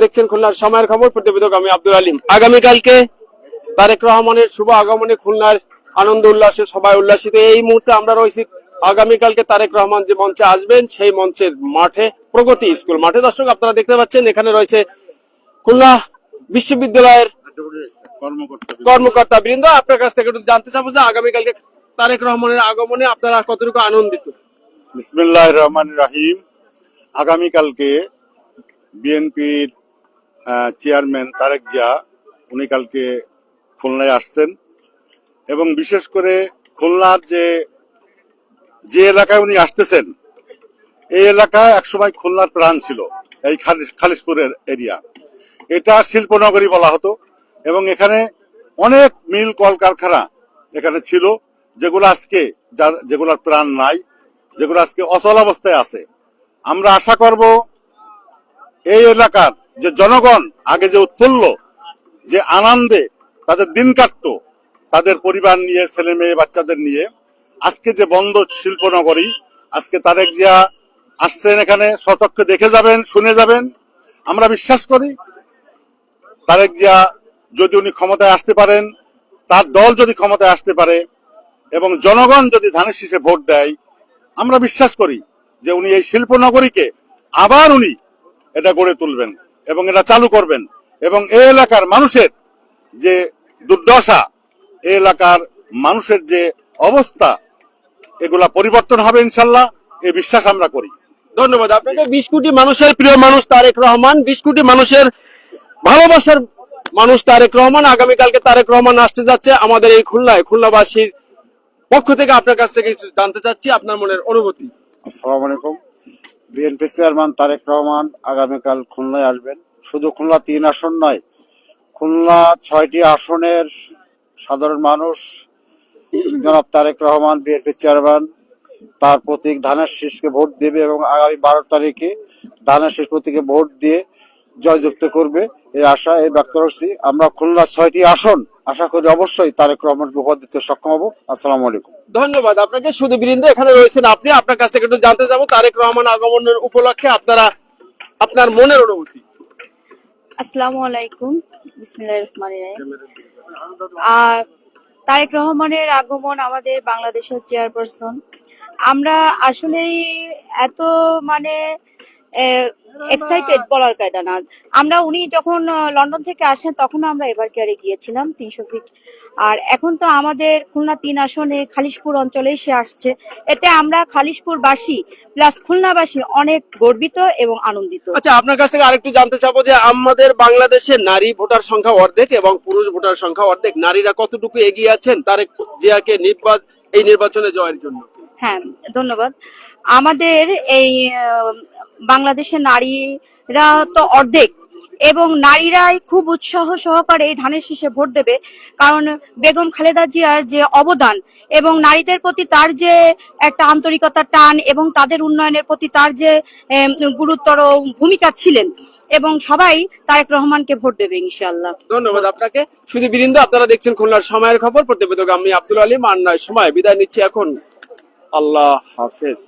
দেখছেন খুলনার সময়ের খবর, প্রতিবেদক আমি আব্দুল আলিম। আগামীকালকে তারেক রহমানের শুভ আগমনে খুলনার আনন্দ উল্লাসে সবাই উল্লাসিত। এই মুহূর্তে আমরা রয়েছি আগামীকালকে তারেক রহমান যে মঞ্চে আসবেন সেই মঞ্চের মাঠে, প্রগতি স্কুল মাঠে। দর্শক আপনারা দেখতে পাচ্ছেন এখানে রয়েছে খুলনা বিশ্ববিদ্যালয়ের কর্মকর্তা বৃন্দ। আপনার কাছ থেকে একটু জানতে চাবো যে আগামীকালকে তারেক রহমানের আগমনে আপনারা কতটুকু আনন্দিত? বিসমিল্লাহির রহমানির রহিম। আগামীকালকে বিএনপির চেয়ারম্যান তারেক জিয়া উনি কালকে খুলনায় আসছেন এবং বিশেষ করে খুলনার যে এলাকায় উনি আসতেছেন এই এলাকা একসময় খুলনার প্রাণ ছিল, এই খালিশপুরের এরিয়া। এটা শিল্পনগরী বলা হতো এবং এখানে অনেক মিল কলকারখানা এখানে ছিল, যেগুলোর প্রাণ নাই, যেগুলো আজকে অচল অবস্থায় আছে। আমরা আশা করব এই এলাকার যে জনগণ আগে যে উৎফুল্ল, যে আনন্দে তাদের দিন কাটতো, তাদের পরিবার নিয়ে, ছেলে মেয়ে বাচ্চাদের নিয়ে, আজকে যে বন্ধ শিল্পনগরী, আজকে তারেক জিয়া আসছেন এখানে, সচক্ষে দেখে যাবেন, শুনে যাবেন। আমরা বিশ্বাস করি তারেক জিয়া যদি উনি ক্ষমতায় আসতে পারেন, তার দল যদি ক্ষমতায় আসতে পারে এবং জনগণ যদি ধানের শীষে ভোট দেয়, আমরা বিশ্বাস করি যে উনি এই শিল্পনগরীকে আবার উনি এটা গড়ে তুলবেন এবং এটা চালু করবেন এবং এই এলাকার মানুষের যে দুর্দশা, এই এলাকার মানুষের যে অবস্থা, এগুলা পরিবর্তন হবে ইনশাল্লাহ, এই বিশ্বাস আমরা করি। ধন্যবাদ আপনাকে। 20 কোটি মানুষের প্রিয় মানুষ তারেক রহমান, 20 কোটি মানুষের ভালোবাসার মানুষ তারেক রহমান। আগামীকালকে তারেক রহমান আসতে যাচ্ছে আমাদের এই খুলনায়। খুলনাবাসীর পক্ষ থেকে আপনার কাছ থেকে জানতে চাচ্ছি আপনার মনের অনুভূতি। আসসালামু আলাইকুম। বিএনপি চেয়ারম্যান তারেক রহমান আগামীকাল খুলনায় আসবেন। শুধু খুলনা 3 আসন নয়, খুলনা 6টি আসনের সাধারণ মানুষ জনাব তারেক রহমান বিএনপি চেয়ারম্যান তার প্রতীক ধানের শীষকে ভোট দেবে এবং আগামী 12 তারিখে ধানের শীষ প্রতীকে ভোট দিয়ে জয়যুক্ত করবে, এই আশা ব্যক্ত করছি। আমরা খুলনা 6টি আসন আশা করি অবশ্যই তারেক রহমানকে উপহার দিতে সক্ষম হব। আসসালামু আলাইকুম। ধন্যবাদ আপনাকে। শুধু বৃন্দ এখানে রয়েছেন আপনি, আপনার কাছ থেকে একটু জানতে চাবো তারেক রহমান আগমনের উপলক্ষে আপনার মনের অনুভূতি। আসসালামু আলাইকুম। বিসমিল্লাহির রহমানির রহিম। তারেক রহমানের আগমন আমাদের বাংলাদেশের চেয়ারপারসন। আমরা আসলেই এত এক্সাইটেড বলার কায়দা না। উনি যখন লন্ডন থেকে আসেন তখন আমরা এবার কেয়ারে গিয়েছিলাম 300 ফিট। আর এখন তো আমাদের খুলনা 3 আসনে খালিশপুর অঞ্চলে সে আসছে। এতে আমরা খালিশপুরবাসী প্লাস খুলনাবাসী অনেক গর্বিত এবং আনন্দিত। আচ্ছা, আপনার কাছ থেকে আরেকটু জানতে চাবো যে আমাদের বাংলাদেশে নারী ভোটার সংখ্যা অর্ধেক এবং পুরুষ ভোটার সংখ্যা অর্ধেক। নারীরা কতটুকু এগিয়ে আছেন তারেক জিয়াকে এই নির্বাচনে জয়ের জন্য? হ্যাঁ, ধন্যবাদ। আমাদের এই বাংলাদেশের নারীরা তো অর্ধেক এবং নারীরাই খুব উৎসাহ সহকারে এই ধানের শীষে ভোট দেবে, কারণ বেগম খালেদা জিয়ার যে অবদান এবং নারীদের প্রতি তার যে একটা আন্তরিকতার টান এবং তাদের উন্নয়নের প্রতি তার যে গুরুতর ভূমিকা ছিলেন, এবং সবাই তারেক রহমানকে ভোট দেবে ইনশাআল্লাহ। ধন্যবাদ আপনাকে। শুধু বৃন্দ আপনারা দেখছেন খুলনার সময়ের খবর, প্রতিবেদক আমি আব্দুল আলিম। আর নয় সময় বিদায় নিচ্ছি এখন। আল্লাহ হাফেজ।